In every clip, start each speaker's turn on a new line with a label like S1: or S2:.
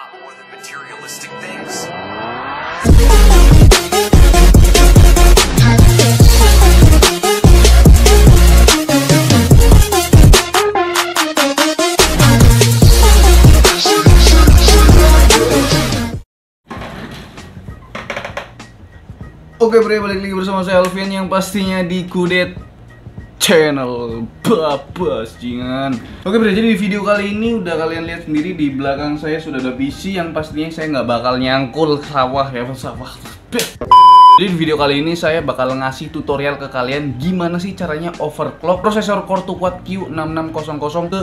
S1: lot more than materialistic things.
S2: Oke bre, balik lagi bersama saya Alvin yang pastinya di Kudet Channel Babas Jingan. Oke bre, jadi di video kali ini udah kalian lihat sendiri di belakang saya sudah ada PC yang pastinya saya nggak bakal nyangkul sawah ya, sawah. Jadi di video kali ini saya bakal ngasih tutorial ke kalian gimana sih caranya overclock prosesor Core 2 Quad Q6600 ke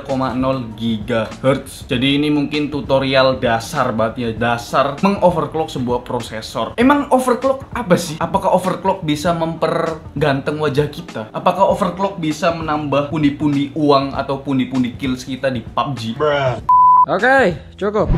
S2: 3,0 GHz. Jadi ini mungkin tutorial dasar banget ya, dasar mengoverclock sebuah prosesor. Emang overclock apa sih? Apakah overclock bisa memperganteng wajah kita? Apakah overclock bisa menambah pundi-pundi uang atau pundi-pundi kills kita di PUBG?
S3: Oke, cukup.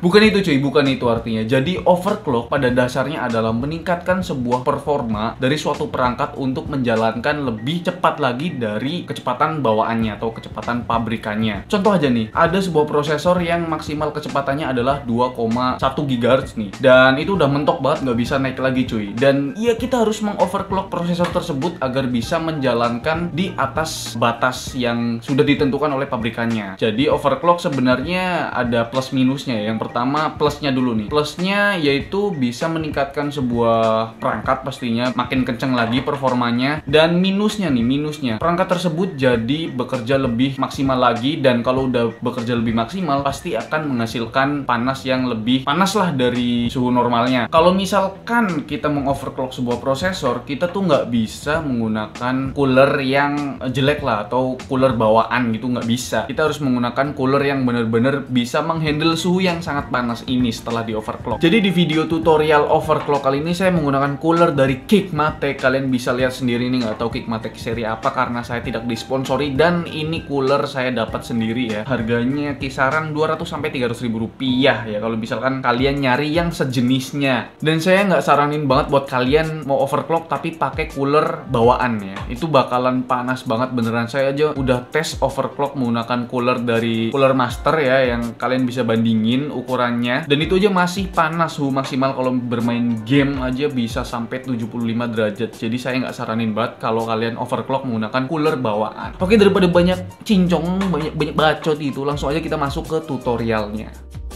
S2: Bukan itu cuy, bukan itu artinya. Jadi overclock pada dasarnya adalah meningkatkan sebuah performa dari suatu perangkat untuk menjalankan lebih cepat lagi dari kecepatan bawaannya atau kecepatan pabrikannya. Contoh aja nih, ada sebuah prosesor yang maksimal kecepatannya adalah 2,1 GHz nih. Dan itu udah mentok banget, nggak bisa naik lagi cuy. Dan ya kita harus mengoverclock prosesor tersebut agar bisa menjalankan di atas batas yang sudah ditentukan oleh pabrikannya. Jadi overclock sebenarnya ada plus minusnya ya. Yang pertama plusnya dulu nih. Plusnya yaitu bisa meningkatkan sebuah perangkat pastinya makin kenceng lagi performanya. Dan minusnya nih, minusnya perangkat tersebut jadi bekerja lebih maksimal lagi. Dan kalau udah bekerja lebih maksimal pasti akan menghasilkan panas yang lebih panas lah dari suhu normalnya. Kalau misalkan kita mengoverclock sebuah prosesor, kita tuh nggak bisa menggunakan cooler yang jelek lah atau cooler bawaan gitu, nggak bisa. Kita harus menggunakan cooler yang bener-bener bisa menghandle suhu yang sangat panas ini setelah di overclock. Jadi di video tutorial overclock kali ini saya menggunakan cooler dari Kikmatek. Kalian bisa lihat sendiri nih, nggak tahu Kikmatek seri apa karena saya tidak disponsori, dan ini cooler saya dapat sendiri ya. Harganya kisaran 200 sampai 300 ribu rupiah ya kalau misalkan kalian nyari yang sejenisnya. Dan saya nggak saranin banget buat kalian mau overclock tapi pakai cooler bawaan ya. Itu bakalan panas banget beneran. Saya aja udah tes overclock menggunakan cooler dari Cooler Master ya, yang kalian bisa bandingin ukurannya, dan itu aja masih panas. Suhu maksimal kalau bermain game aja bisa sampai 75 derajat. Jadi saya nggak saranin banget kalau kalian overclock menggunakan cooler bawaan. Oke, daripada banyak cincong, banyak bacot itu, langsung aja kita masuk ke tutorialnya.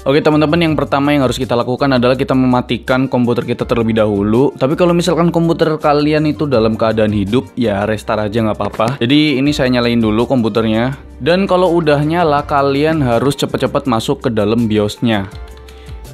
S2: Oke teman-teman, yang pertama yang harus kita lakukan adalah kita mematikan komputer kita terlebih dahulu. Tapi kalau misalkan komputer kalian itu dalam keadaan hidup, ya restart aja nggak apa-apa. Jadi ini saya nyalain dulu komputernya. Dan kalau udah nyala, kalian harus cepet-cepet masuk ke dalam BIOS-nya.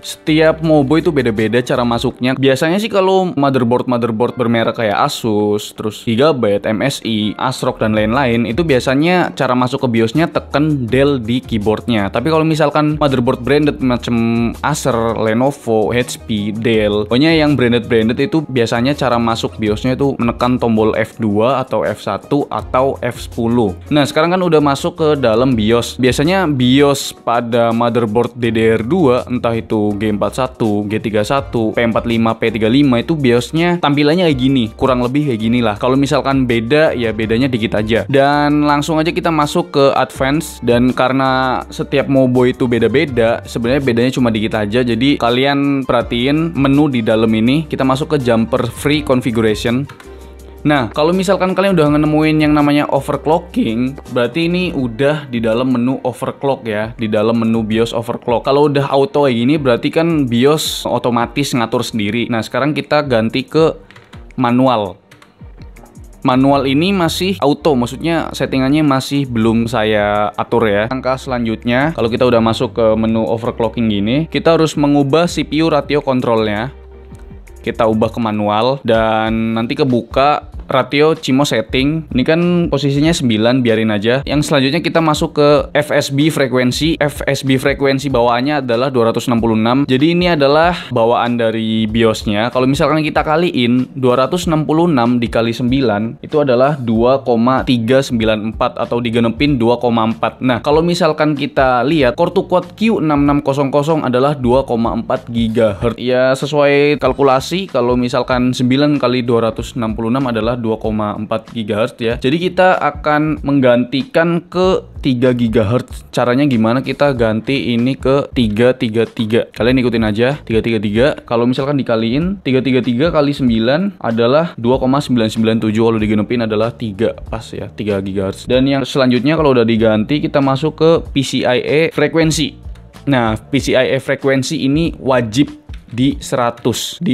S2: Setiap Mobo itu beda-beda cara masuknya. Biasanya sih kalau motherboard bermerek kayak Asus, terus Gigabyte, MSI, ASRock dan lain-lain, itu biasanya cara masuk ke BIOS-nya tekan Del di keyboardnya. Tapi kalau misalkan motherboard branded macam Acer, Lenovo, HP, Dell, pokoknya yang branded itu biasanya cara masuk BIOS-nya itu menekan tombol F2 atau F1 atau F10. Nah sekarang kan udah masuk ke dalam BIOS. Biasanya BIOS pada motherboard DDR2, entah itu G41, G31, P45, P35 itu BIOS-nya tampilannya kayak gini, kurang lebih kayak gini lah. Kalau misalkan beda, ya bedanya dikit aja. Dan langsung aja kita masuk ke Advance. Dan karena setiap Mobo itu beda-beda, sebenarnya bedanya cuma dikit aja. Jadi kalian perhatiin menu di dalam ini, kita masuk ke Jumper Free Configuration. Nah, kalau misalkan kalian udah nemuin yang namanya overclocking, berarti ini udah di dalam menu overclock ya, di dalam menu BIOS overclock. Kalau udah auto kayak gini, berarti kan BIOS otomatis ngatur sendiri. Nah, sekarang kita ganti ke manual. Manual ini masih auto, maksudnya settingannya masih belum saya atur ya. Langkah selanjutnya, kalau kita udah masuk ke menu overclocking gini, kita harus mengubah CPU ratio kontrolnya. Kita ubah ke manual dan nanti kebuka ratio CMOS setting. Ini kan posisinya 9, biarin aja. Yang selanjutnya kita masuk ke FSB frekuensi. FSB frekuensi bawaannya adalah 266. Jadi ini adalah bawaan dari BIOS-nya. Kalau misalkan kita kaliin 266 dikali 9 itu adalah 2,394 atau digenepin 2,4. Nah, kalau misalkan kita lihat Core 2 Quad Q6600 adalah 2,4 GHz. Ya sesuai kalkulasi, kalau misalkan 9 kali 266 adalah 2,4 GHz ya. Jadi kita akan menggantikan ke 3 GHz. Caranya gimana? Kita ganti ini ke 333. Kalian ikutin aja 333. Kalau misalkan dikaliin 333 kali 9 adalah 2,997. Kalau digenepin adalah 3 pas ya, 3 GHz. Dan yang selanjutnya kalau udah diganti kita masuk ke PCIe frekuensi. Nah, PCIe frekuensi ini wajib di 100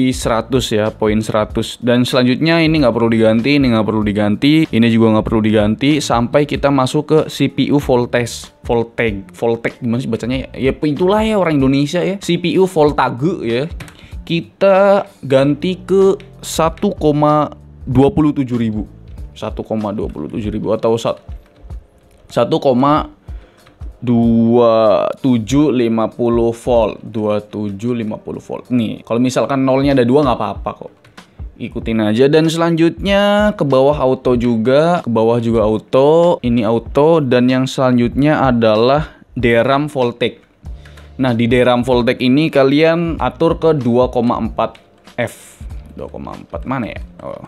S2: ya, poin 100. Dan selanjutnya ini nggak perlu diganti, ini nggak perlu diganti, ini juga nggak perlu diganti sampai kita masuk ke CPU voltage gimana sih bacanya ya? Ya itulah ya orang Indonesia ya, CPU voltage ya. Kita ganti ke 1,27.000 atau 2750 volt. Nih, kalau misalkan nolnya ada 2 nggak apa-apa kok. Ikutin aja. Dan selanjutnya ke bawah auto juga, ke bawah juga auto. Ini auto. Dan yang selanjutnya adalah DRAM voltage. Nah, di DRAM voltage ini kalian atur ke 2,4 F. 2,4 mana ya? Oh.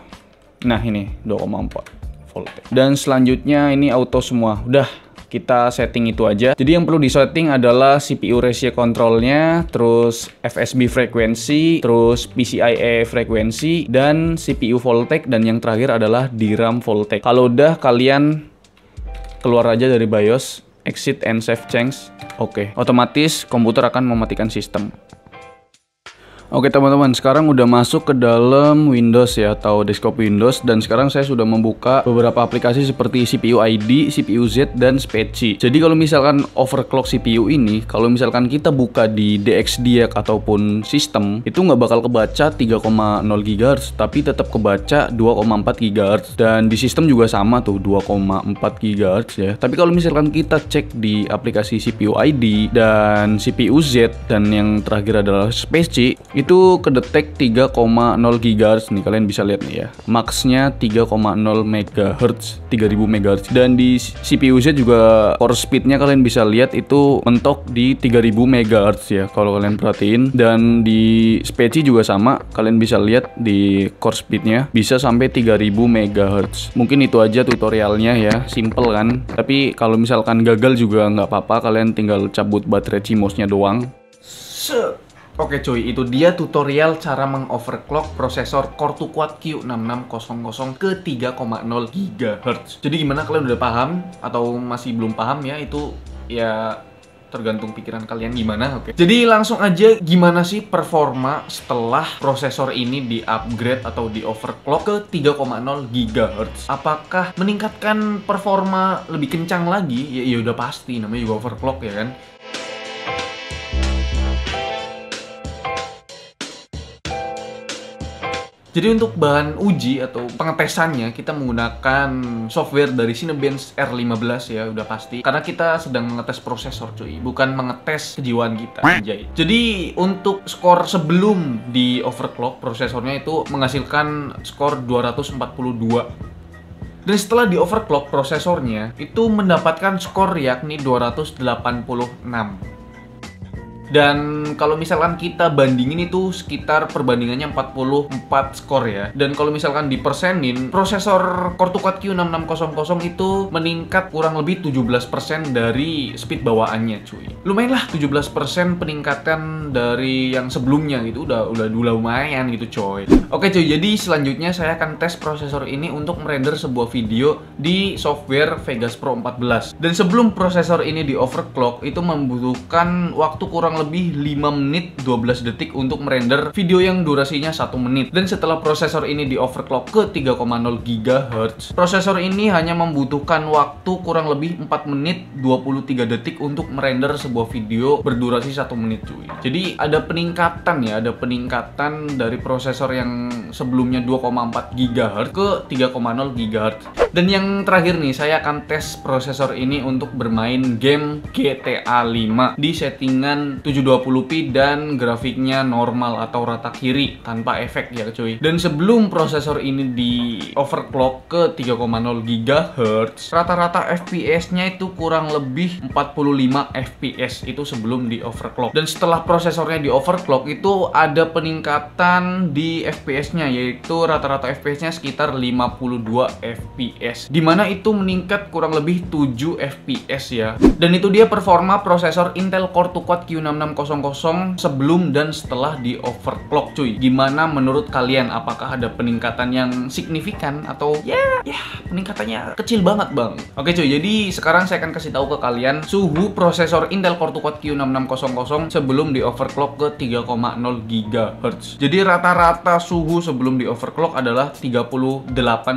S2: Nah, ini 2,4 voltage. Dan selanjutnya ini auto semua. Udah, kita setting itu aja. Jadi yang perlu disetting adalah CPU ratio controlnya, terus FSB frekuensi, terus PCIe frekuensi, dan CPU voltage, dan yang terakhir adalah DRAM voltage. Kalau udah, kalian keluar aja dari BIOS, exit and save change. Oke, otomatis komputer akan mematikan sistem. Oke teman-teman, sekarang udah masuk ke dalam Windows ya, atau desktop Windows. Dan sekarang saya sudah membuka beberapa aplikasi seperti CPU ID, CPU Z, dan Speci. Jadi kalau misalkan overclock CPU ini, kalau misalkan kita buka di DXDiag ataupun sistem, itu nggak bakal kebaca 3,0 GHz, tapi tetap kebaca 2,4 GHz. Dan di sistem juga sama tuh, 2,4 GHz ya. Tapi kalau misalkan kita cek di aplikasi CPU ID dan CPU Z, dan yang terakhir adalah Speci, itu kedetek 3,0 GHz nih, kalian bisa lihat nih ya, maxnya 3,0 MHz, 3000 MHz. Dan di CPU Z juga core speednya kalian bisa lihat itu mentok di 3000 MHz ya, kalau kalian perhatiin. Dan di Speci juga sama, kalian bisa lihat di core speednya bisa sampai 3000 MHz. Mungkin itu aja tutorialnya ya, simple kan. Tapi kalau misalkan gagal juga nggak apa-apa, kalian tinggal cabut baterai CMOS-nya doang. Oke cuy, itu dia tutorial cara mengoverclock prosesor Core 2 Quad Q6600 ke 3,0 GHz. Jadi gimana, kalian udah paham atau masih belum paham ya? Itu ya tergantung pikiran kalian gimana. Oke. Jadi langsung aja, gimana sih performa setelah prosesor ini di-upgrade atau di-overclock ke 3,0 GHz? Apakah meningkatkan performa lebih kencang lagi? Ya udah pasti, namanya juga overclock ya kan? Jadi untuk bahan uji atau pengetesannya kita menggunakan software dari Cinebench R15 ya, udah pasti. Karena kita sedang mengetes prosesor cuy, bukan mengetes kejiwaan kita. Anjay. Jadi untuk skor sebelum di overclock prosesornya itu menghasilkan skor 242. Dan setelah di overclock prosesornya itu mendapatkan skor yakni 286. Dan kalau misalkan kita bandingin itu sekitar perbandingannya 44 skor ya. Dan kalau misalkan dipersenin, prosesor Core 2 Quad Q6600 itu meningkat kurang lebih 17% dari speed bawaannya cuy. Lumayan lah 17% peningkatan dari yang sebelumnya gitu, udah lumayan gitu coy. Oke cuy, jadi selanjutnya saya akan tes prosesor ini untuk merender sebuah video di software Vegas Pro 14. Dan sebelum prosesor ini di overclock itu membutuhkan waktu kurang lebih 5 menit 12 detik untuk merender video yang durasinya 1 menit. Dan setelah prosesor ini di overclock ke 3,0 GHz, prosesor ini hanya membutuhkan waktu kurang lebih 4 menit 23 detik untuk merender sebuah video berdurasi 1 menit cuy. Jadi ada peningkatan ya, ada peningkatan dari prosesor yang sebelumnya 2,4 GHz ke 3,0 GHz. Dan yang terakhir nih, saya akan tes prosesor ini untuk bermain game GTA 5 di settingan 720p dan grafiknya normal atau rata kiri tanpa efek ya cuy. Dan sebelum prosesor ini di overclock ke 3,0 GHz, rata-rata FPS-nya itu kurang lebih 45 FPS itu sebelum di overclock. Dan setelah prosesornya di overclock itu ada peningkatan di FPS-nya, yaitu rata-rata FPS-nya sekitar 52 FPS. Dimana itu meningkat kurang lebih 7 FPS ya. Dan itu dia performa prosesor Intel Core 2 Quad Q6600 sebelum dan setelah di overclock cuy. Gimana menurut kalian? Apakah ada peningkatan yang signifikan atau ya peningkatannya kecil banget bang? Oke cuy, jadi sekarang saya akan kasih tahu ke kalian suhu prosesor Intel Core 2 Quad Q6600 sebelum di overclock ke 3,0 GHz. Jadi rata-rata suhu sebelum di overclock adalah 38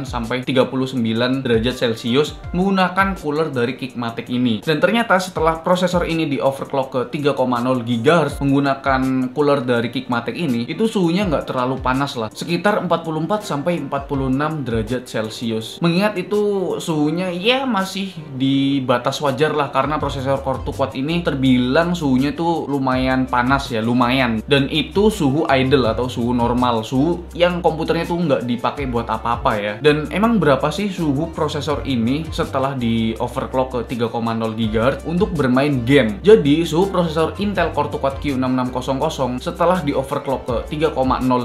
S2: sampai 39 derajat Celcius menggunakan cooler dari Kickmatic ini. Dan ternyata setelah prosesor ini di overclock ke 3,0 GHz menggunakan cooler dari Kickmatic ini, itu suhunya nggak terlalu panas lah, sekitar 44 sampai 46 derajat Celcius. Mengingat itu suhunya ya masih di batas wajar lah, karena prosesor Core 2 Quad ini terbilang suhunya tuh lumayan panas ya, lumayan. Dan itu suhu idle atau suhu normal, suhu yang komputernya tuh nggak dipakai buat apa-apa ya. Dan emang berapa sih suhu prosesor ini setelah di overclock ke 3,0 GHz untuk bermain game? Jadi suhu prosesor Intel Core 2 Quad Q6600 setelah di overclock ke 3,0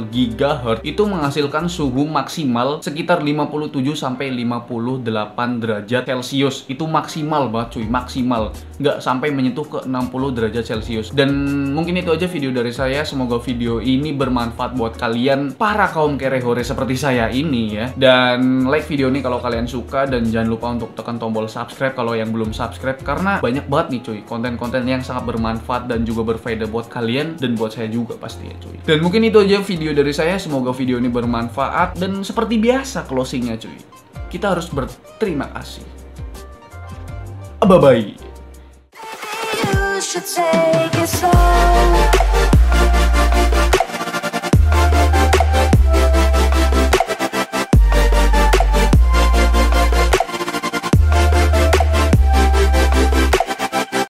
S2: GHz itu menghasilkan suhu maksimal sekitar 57 sampai 58 derajat Celcius. Itu maksimal banget cuy, maksimal. Nggak sampai menyentuh ke 60 derajat Celcius. Dan mungkin itu aja video dari saya. Semoga video ini bermanfaat buat kalian para kaum kerehore seperti saya ini ya. Dan like video ini kalau kalian suka, dan jangan lupa untuk tekan tombol subscribe kalau yang belum subscribe, karena banyak banget nih cuy konten-konten yang sangat bermanfaat dan juga berfaedah buat kalian dan buat saya juga pasti ya cuy. Dan mungkin itu aja video dari saya. Semoga video ini bermanfaat, dan seperti biasa closingnya cuy, kita harus berterima kasih. Bye bye.